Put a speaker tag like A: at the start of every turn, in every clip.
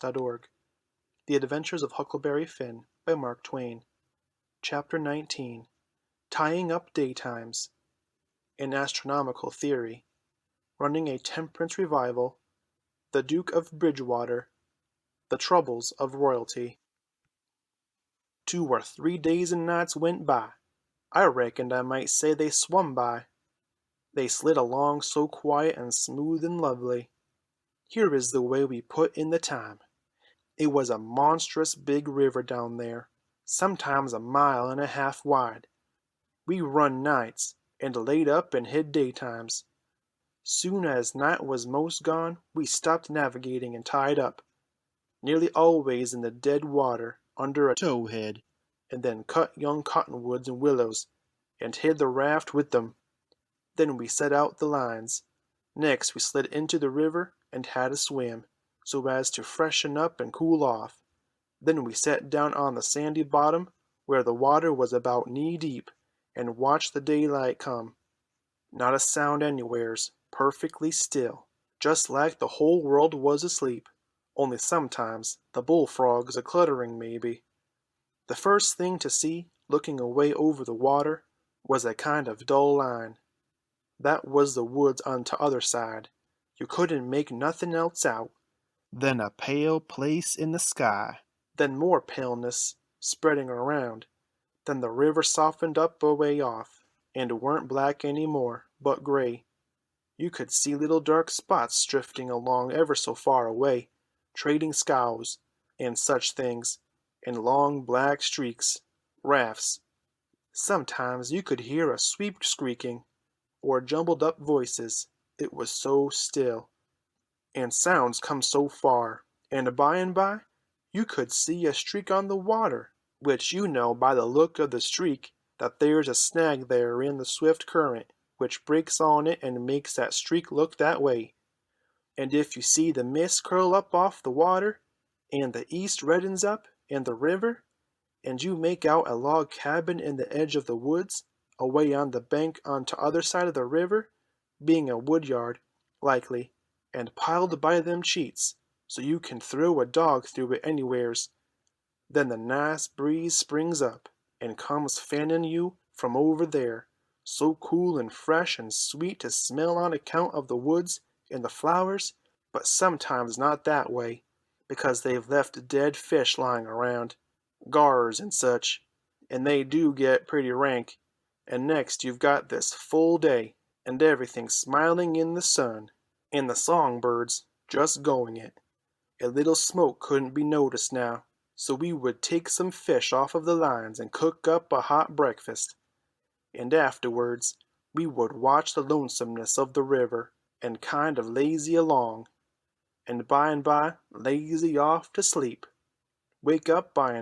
A: The Adventures of Huckleberry Finn by Mark Twain. Chapter 19. Tying Up Daytimes. An Astronomical Theory. Running a Temperance Revival. The Duke of Bridgewater. The Troubles of Royalty. 2 or 3 days and nights went by. I reckoned I might say they swum by. They slid along so quiet and smooth and lovely. Here is the way we put in the time. It was a monstrous big river down there, sometimes 1.5 miles wide. We run nights, and laid up and hid daytimes. Soon as night was most gone, we stopped navigating and tied up, nearly always in the dead water under a towhead, and then cut young cottonwoods and willows, and hid the raft with them. Then we set out the lines. Next we slid into the river and had a swim, so as to freshen up and cool off. Then we sat down on the sandy bottom, where the water was about knee-deep, and watched the daylight come. Not a sound anywheres, perfectly still, just like the whole world was asleep, only sometimes the bullfrogs a-cluttering maybe. The first thing to see, looking away over the water, was a kind of dull line. That was the woods on t'other side. You couldn't make nothing else out. Then a pale place in the sky. Then more paleness spreading around. Then the river softened up a way off, and weren't black any more, but gray. You could see little dark spots drifting along ever so far away, trading scows, and such things, and long black streaks, rafts. Sometimes you could hear a sweep squeaking, or jumbled up voices, it was so still. And sounds come so far, and by, you could see a streak on the water, which you know by the look of the streak that there's a snag there in the swift current, which breaks on it and makes that streak look that way. And if you see the mist curl up off the water, and the east reddens up, and the river, and you make out a log cabin in the edge of the woods, away on the bank on t'other side of the river, being a woodyard, likely, and piled by them cheats, so you can throw a dog through it anywheres. Then the nice breeze springs up, and comes fanning you from over there, so cool and fresh and sweet to smell on account of the woods and the flowers, but sometimes not that way, because they've left dead fish lying around, gars and such, and they do get pretty rank. And next you've got this full day, and everything smiling in the sun, and the songbirds just going it. A little smoke couldn't be noticed now, so we would take some fish off of the lines and cook up a hot breakfast. And afterwards we would watch the lonesomeness of the river, and kind of lazy along, and by lazy off to sleep. Wake up by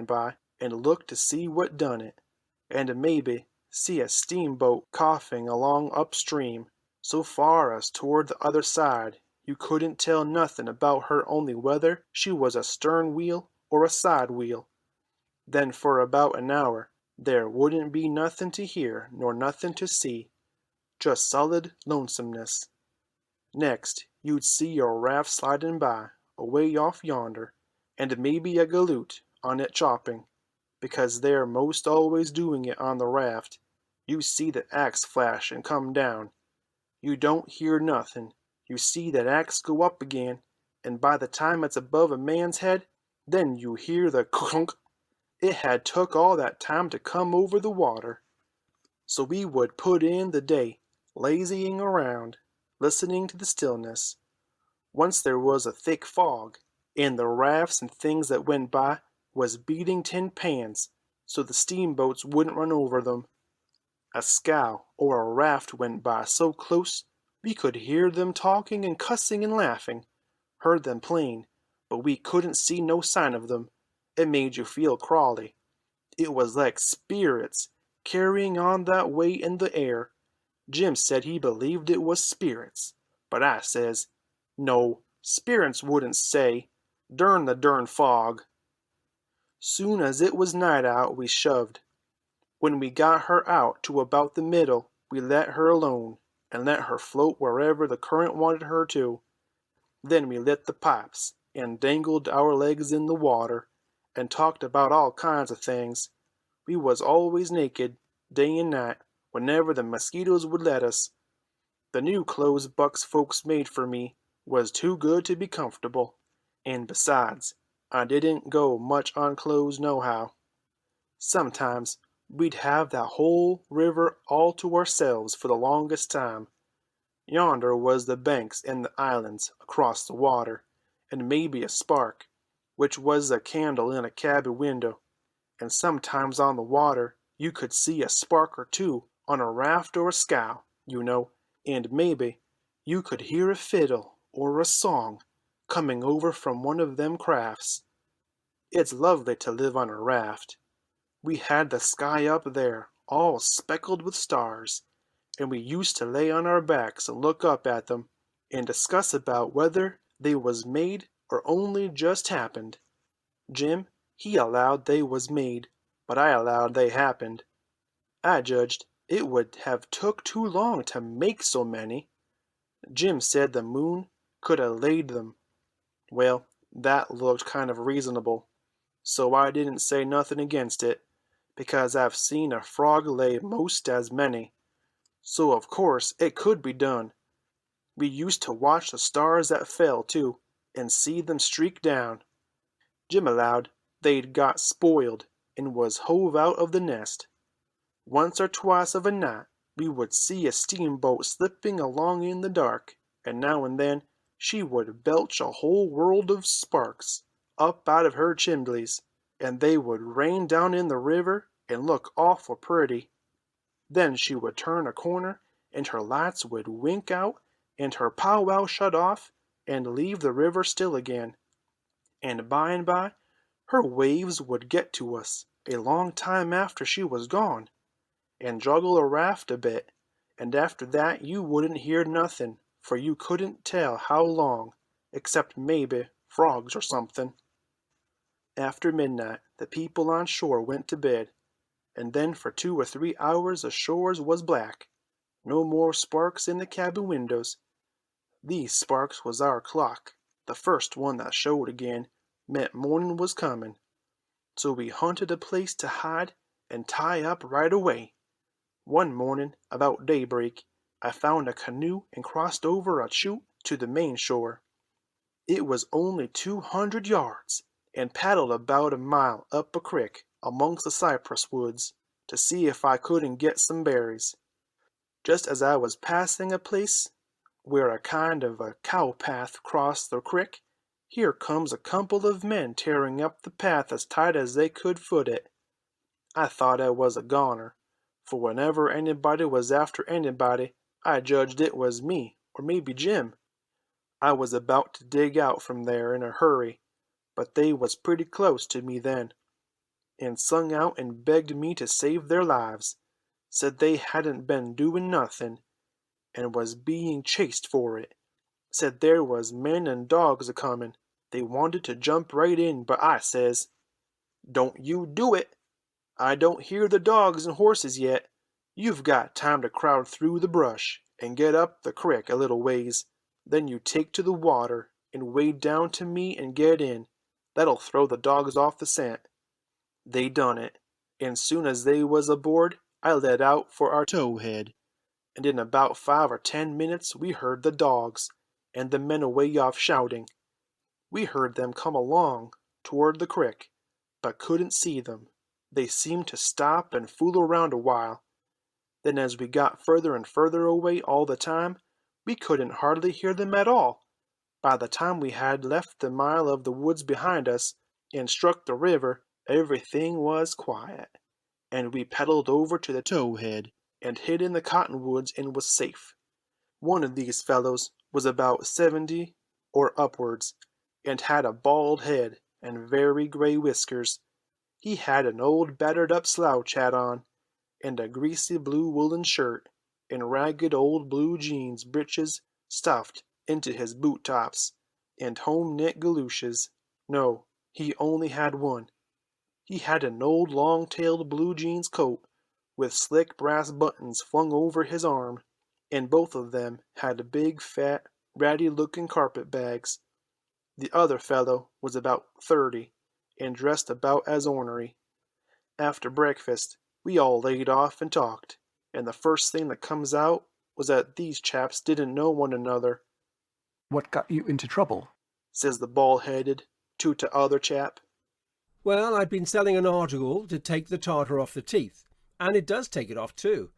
A: and look to see what done it, and maybe see a steamboat coughing along upstream, so far as toward the other side you couldn't tell nothing about her only whether she was a stern wheel or a side wheel. Then for about an hour there wouldn't be nothing to hear nor nothing to see, just solid lonesomeness. Next you'd see your raft sliding by, away off yonder, and maybe a galoot on it chopping, because they're most always doing it on the raft. You see the axe flash and come down. You don't hear nothing. You see that axe go up again, and by the time it's above a man's head, then you hear the clunk. It had took all that time to come over the water. So we would put in the day, lazying around, listening to the stillness. Once there was a thick fog, and the rafts and things that went by was beating tin pans, so the steamboats wouldn't run over them. A scow or a raft went by so close we could hear them talking and cussing and laughing, heard them plain, but we couldn't see no sign of them. It made you feel crawly. It was like spirits carrying on that way in the air. Jim said he believed it was spirits, but I says, no, spirits wouldn't say, durn the durn fog. Soon as it was night out we shoved. When we got her out to about the middle, we let her alone, and let her float wherever the current wanted her to. Then we lit the pipes, and dangled our legs in the water, and talked about all kinds of things. We was always naked, day and night, whenever the mosquitoes would let us. The new clothes Buck's folks made for me was too good to be comfortable, and besides, I didn't go much on clothes nohow. Sometimes we'd have that whole river all to ourselves for the longest time. Yonder was the banks and the islands across the water, and maybe a spark, which was a candle in a cabin window, and sometimes on the water you could see a spark or two on a raft or a scow, you know, and maybe you could hear a fiddle or a song coming over from one of them crafts. It's lovely to live on a raft. We had the sky up there all speckled with stars, and we used to lay on our backs and look up at them, and discuss about whether they was made or only just happened. Jim, he allowed they was made, but I allowed they happened. I judged it would have took too long to make so many. Jim said the moon could have laid them. Well, that looked kind of reasonable, so I didn't say nothing against it, because I've seen a frog lay most as many. So of course it could be done. We used to watch the stars that fell, too, and see them streak down. Jim allowed they'd got spoiled and was hove out of the nest. Once or twice of a night we would see a steamboat slipping along in the dark, and now and then she would belch a whole world of sparks up out of her chimblies, and they would rain down in the river and look awful pretty. Then she would turn a corner, and her lights would wink out, and her powwow shut off, and leave the river still again. And by, her waves would get to us a long time after she was gone, and joggle a raft a bit, and after that you wouldn't hear nothing, for you couldn't tell how long, except maybe frogs or something. After midnight the people on shore went to bed, and then for 2 or 3 hours the shores was black. No more sparks in the cabin windows. These sparks was our clock. The first one that showed again meant morning was coming. So we hunted a place to hide and tie up right away. One morning, about daybreak, I found a canoe and crossed over a chute to the main shore. It was only 200 yards, and paddled about a mile up a creek amongst the cypress woods to see if I couldn't get some berries. Just as I was passing a place where a kind of a cow path crossed the creek, here comes a couple of men tearing up the path as tight as they could foot it. I thought I was a goner, for whenever anybody was after anybody, I judged it was me, or maybe Jim. I was about to dig out from there in a hurry, but they was pretty close to me then, and sung out and begged me to save their lives, said they hadn't been doing nothing, and was being chased for it, said there was men and dogs a-comin', they wanted to jump right in, but I says, "Don't you do it! I don't hear the dogs and horses yet. You've got time to crowd through the brush and get up the crick a little ways. Then you take to the water and wade down to me and get in. That'll throw the dogs off the scent." They done it, and soon as they was aboard, I let out for our towhead, and in about 5 or 10 minutes we heard the dogs and the men away off shouting. We heard them come along toward the crick, but couldn't see them. They seemed to stop and fool around a while. Then as we got further and further away all the time, we couldn't hardly hear them at all. By the time we had left the mile of the woods behind us and struck the river, everything was quiet, and we paddled over to the towhead and hid in the cottonwoods and was safe. One of these fellows was about 70 or upwards, and had a bald head and very gray whiskers. He had an old battered-up slouch hat on, and a greasy blue woolen shirt, and ragged old blue jeans breeches stuffed into his boot tops, and home-knit galooshes. No, he only had one. He had an old long-tailed blue jeans coat, with slick brass buttons flung over his arm, and both of them had big, fat, ratty-looking carpet bags. The other fellow was about 30, and dressed about as ornery. After breakfast we all laid off and talked, and the first thing that comes out was that these chaps didn't know one another.
B: What got you into trouble?
A: Says the bald-headed to t'other chap.
C: Well, I'd been selling an article to take the tartar off the teeth, and it does take it off too,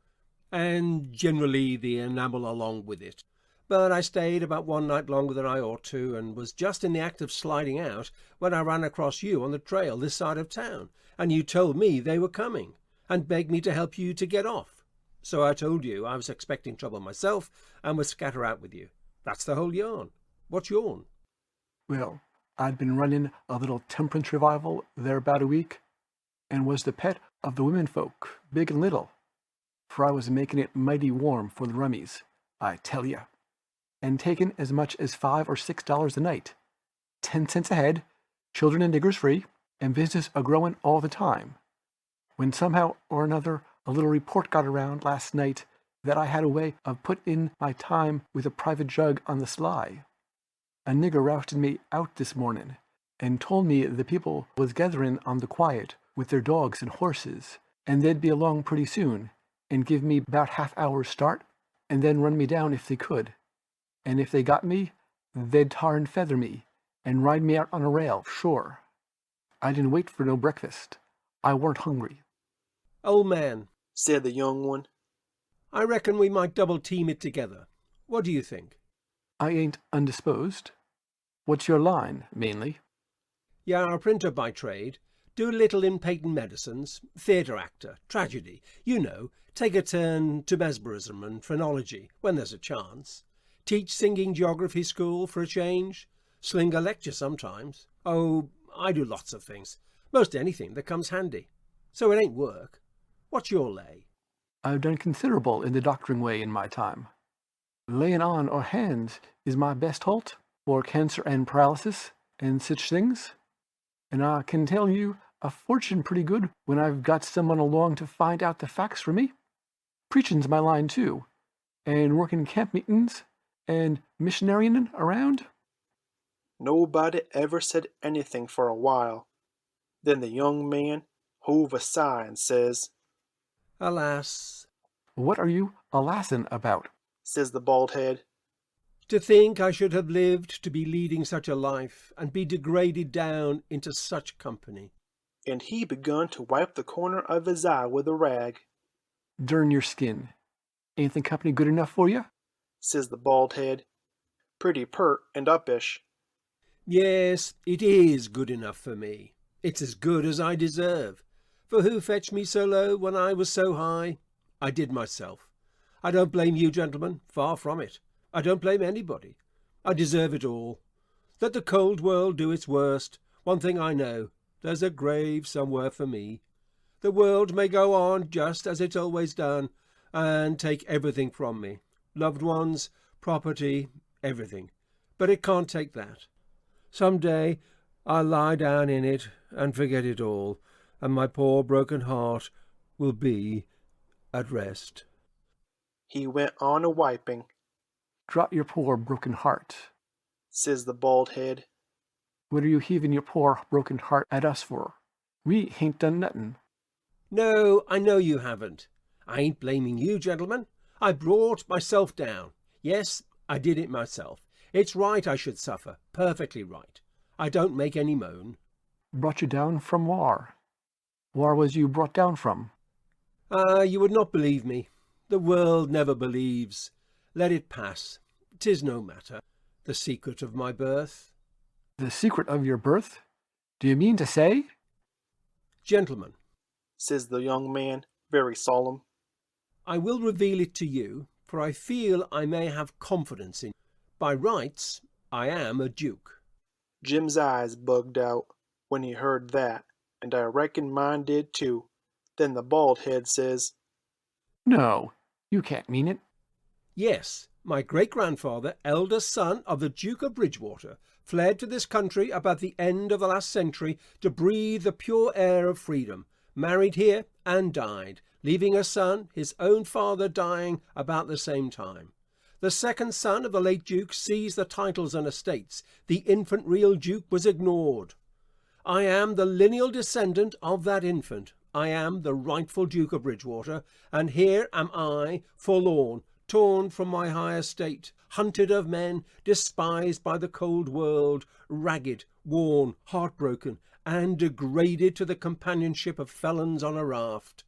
C: and generally the enamel along with it. But I stayed about one night longer than I ought to, and was just in the act of sliding out when I ran across you on the trail this side of town, and you told me they were coming, and begged me to help you to get off. So I told you I was expecting trouble myself, and would scatter out with you. That's the whole yarn. What's yourn?
B: Well, I'd been running a little temperance revival there about a week, and was the pet of the women folk, big and little, for I was making it mighty warm for the rummies, I tell ya, and taking as much as $5 or $6 a night, 10 cents a head, children and niggers free, and business a-growing all the time, when somehow or another a little report got around last night that I had a way of putting in my time with a private jug on the sly. A nigger rousted me out this morning, and told me the people was gathering on the quiet with their dogs and horses, and they'd be along pretty soon, and give me about half-hour's start, and then run me down if they could. And if they got me, they'd tar and feather me, and ride me out on a rail, sure. I didn't wait for no breakfast. I weren't hungry.
C: Old man,
A: Said the young one.
C: I reckon we might double team it together. What do you think?
B: I ain't undisposed. What's your line, mainly?
C: You're a printer by trade. Do a little in patent medicines, theatre actor, tragedy. You know, take a turn to mesmerism and phrenology when there's a chance. Teach singing geography school for a change. Sling a lecture sometimes. Oh, I do lots of things. Most anything that comes handy. So it ain't work. What's your lay?
B: I've done considerable in the doctoring way in my time. Laying on o' hands is my best holt, for cancer and paralysis, and such things. And I can tell you a fortune pretty good when I've got someone along to find out the facts for me. Preachin's my line too, and working camp meetings, and missionarying around.
A: Nobody ever said anything for a while. Then the young man hove a sigh and says,
C: Alas,
B: What are you alassin' about?
A: Says the bald head.
C: to think I should have lived to be leading such a life, and be degraded down into such company.
A: And he begun to wipe the corner of his eye with a rag.
B: Durn your skin. Ain't the company good enough for you?
A: Says the bald head. Pretty pert and uppish.
C: Yes, it is good enough for me. It's as good as I deserve. For who fetched me so low when I was so high? I did myself. I don't blame you, gentlemen, far from it. I don't blame anybody. I deserve it all. Let the cold world do its worst. One thing I know, there's a grave somewhere for me. The world may go on just as it's always done, and take everything from me. Loved ones, property, everything. But it can't take that. Some day I'll lie down in it and forget it all, and my poor broken heart will be at rest.
A: He went on a-wiping.
B: Drop your poor broken heart.
A: Says the bald head.
B: What are you heaving your poor broken heart at us for? We hain't done nothin'.
C: No, I know you haven't. I ain't blaming you, gentlemen. I brought myself down. Yes, I did it myself. It's right I should suffer. Perfectly right. I don't make any moan.
B: Brought you down from war. Where was you brought down from?
C: You would not believe me. The world never believes. Let it pass. 'Tis no matter. The secret of my birth.
B: The secret of your birth? Do you mean to say?
C: Gentlemen,
A: Says the young man, very solemn.
C: I will reveal it to you, for I feel I may have confidence in you. By rights, I am a duke.
A: Jim's eyes bugged out when he heard that, and I reckon mine did too. Then the bald head says,
B: No, you can't mean it.
C: Yes, my great-grandfather, eldest son of the Duke of Bridgewater, fled to this country about the end of the last century to breathe the pure air of freedom, married here and died, leaving a son, his own father dying about the same time. The second son of the late Duke seized the titles and estates. The infant real Duke was ignored. I am the lineal descendant of that infant. I am the rightful Duke of Bridgewater, and here am I, forlorn, torn from my high estate, hunted of men, despised by the cold world, ragged, worn, heartbroken, and degraded to the companionship of felons on a raft.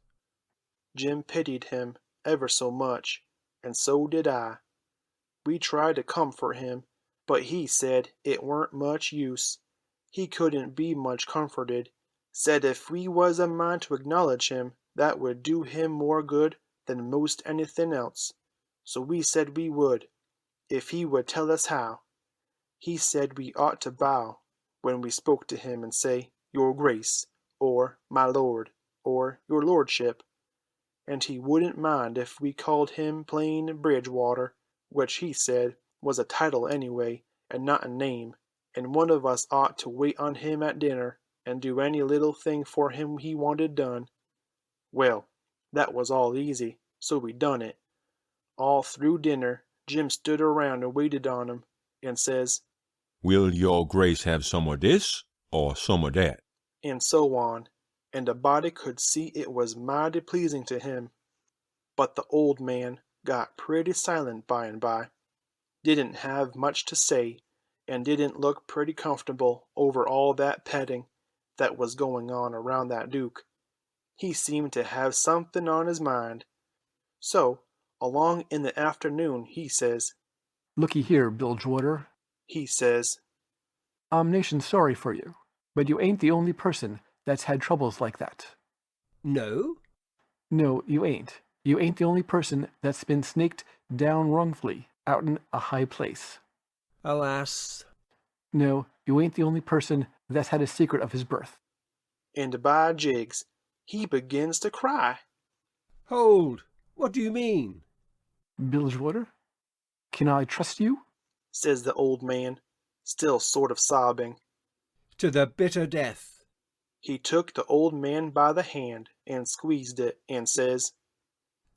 A: Jim pitied him ever so much, and so did I. We tried to comfort him, but he said it weren't much use. He couldn't be much comforted. Said if we was a mind to acknowledge him, that would do him more good than most anything else. So we said we would, if he would tell us how. He said we ought to bow when we spoke to him and say, Your Grace, or My Lord, or Your Lordship. And he wouldn't mind if we called him plain Bridgewater, which he said was a title anyway, and not a name, and one of us ought to wait on him at dinner, and do any little thing for him he wanted done. Well, that was all easy, so we done it. All through dinner, Jim stood around and waited on him, and says,
D: Will your Grace have some of this, or some of that?
A: And so on, and a body could see it was mighty pleasing to him. But the old man got pretty silent by and by, didn't have much to say, and didn't look pretty comfortable over all that petting that was going on around that Duke. He seemed to have something on his mind. So, along in the afternoon, he says,
B: Looky here, Bilgewater.
A: he says,
B: I'm nation sorry for you, but you ain't the only person that's had troubles like that.
C: No?
B: No, you ain't. You ain't the only person that's been snaked down wrongfully out in a high place.
C: Alas.
B: No, you ain't the only person that's had a secret of his birth.
A: and by jigs, he begins to cry.
C: Hold! What do you mean?
B: Bilgewater, can I trust you?
A: Says the old man, still sort of sobbing.
C: To the bitter death.
A: He took the old man by the hand and squeezed it, and says,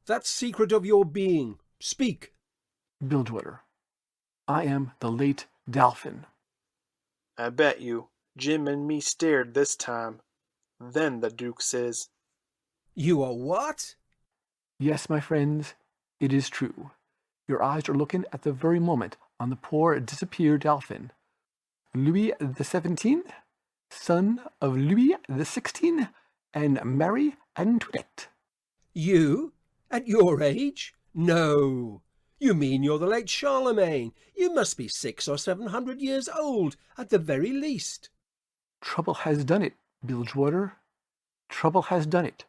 C: That secret of your being, speak.
B: Bilgewater, I am the late Dauphin.
A: I bet you Jim and me stared this time. Then the Duke says,
C: You are what?
B: Yes, my friends, it is true. Your eyes are looking at the very moment on the poor disappeared Dauphin. Louis XVII, son of Louis XVI, and Marie Antoinette.
C: You? At your age? No. You mean you're the late Charlemagne. You must be 600 or 700 years old, at the very least.
B: Trouble has done it, Bilgewater. Trouble has done it.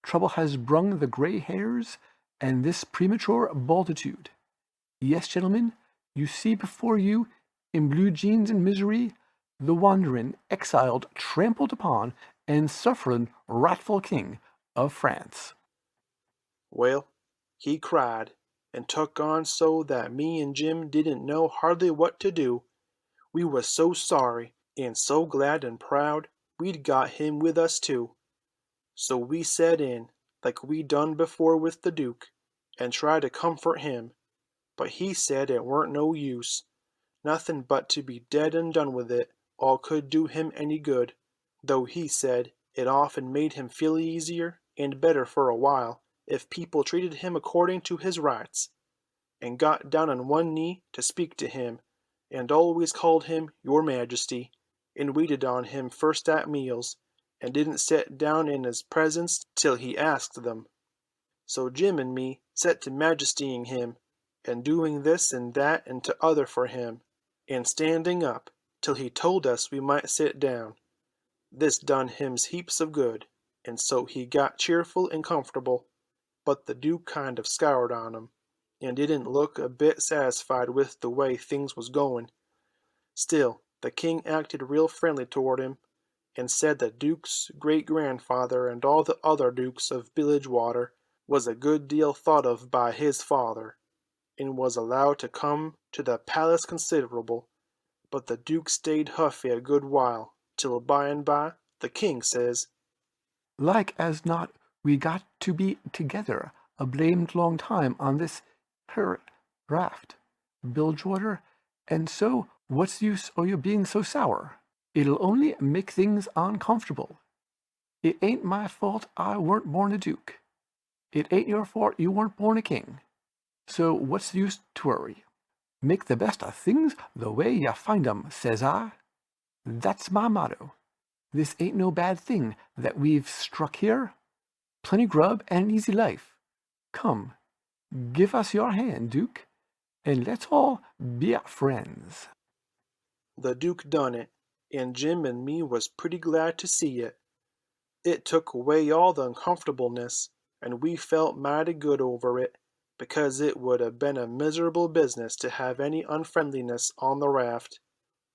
B: Trouble has brung the grey hairs and this premature balditude. Yes, gentlemen, you see before you, in blue jeans and misery, the wandering, exiled, trampled upon, and suffering wrathful king of France.
A: Well, he cried, and took on so that me and Jim didn't know hardly what to do. We was so sorry, and so glad and proud we'd got him with us too. So we set in, like we done before with the Duke, and tried to comfort him. But he said it weren't no use. Nothing but to be dead and done with it all could do him any good, though he said it often made him feel easier and better for a while if people treated him according to his rights, and got down on one knee to speak to him, and always called him Your Majesty, and waited on him first at meals, and didn't set down in his presence till he asked them. So Jim and me set to majestying him, and doing this and that and to other for him, and standing up till he told us we might sit down. This done him heaps of good, and so he got cheerful and comfortable, but the Duke kind of scoured on him, and didn't look a bit satisfied with the way things was going. Still, the king acted real friendly toward him, and said the Duke's great-grandfather and all the other Dukes of Bilgewater was a good deal thought of by his father, and was allowed to come to the palace considerable. But the Duke stayed huffy a good while, till by and by the king says,
B: Like as not, we got to be together a blamed long time on this Raft, Bilgewater, and so what's the use o' you being so sour? It'll only make things uncomfortable. It ain't my fault I weren't born a duke. It ain't your fault you weren't born a king. So what's the use to worry? Make the best of things the way you find 'em, says I. That's my motto. This ain't no bad thing that we've struck here. Plenty grub and an easy life. Come, give us your hand, Duke, and let's all be friends.
A: The Duke done it, and Jim and me was pretty glad to see it. It took away all the uncomfortableness, and we felt mighty good over it, because it would have been a miserable business to have any unfriendliness on the raft.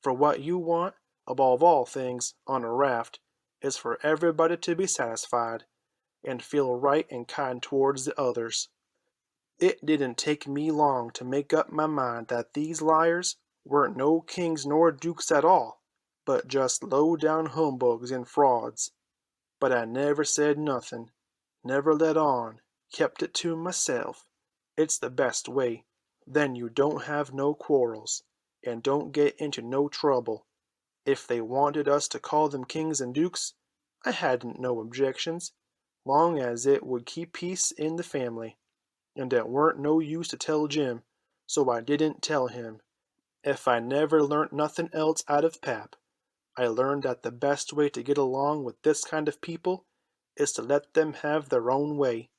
A: For what you want, above all things, on a raft, is for everybody to be satisfied, and feel right and kind towards the others. It didn't take me long to make up my mind that these liars weren't no kings nor dukes at all, but just low-down humbugs and frauds. But I never said nothing, never let on, kept it to myself. It's the best way, then you don't have no quarrels, and don't get into no trouble. If they wanted us to call them kings and dukes, I hadn't no objections, long as it would keep peace in the family. And it weren't no use to tell Jim, so I didn't tell him. If I never learnt nothing else out of pap, I learned that the best way to get along with this kind of people is to let them have their own way.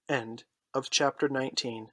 A: End of chapter 19.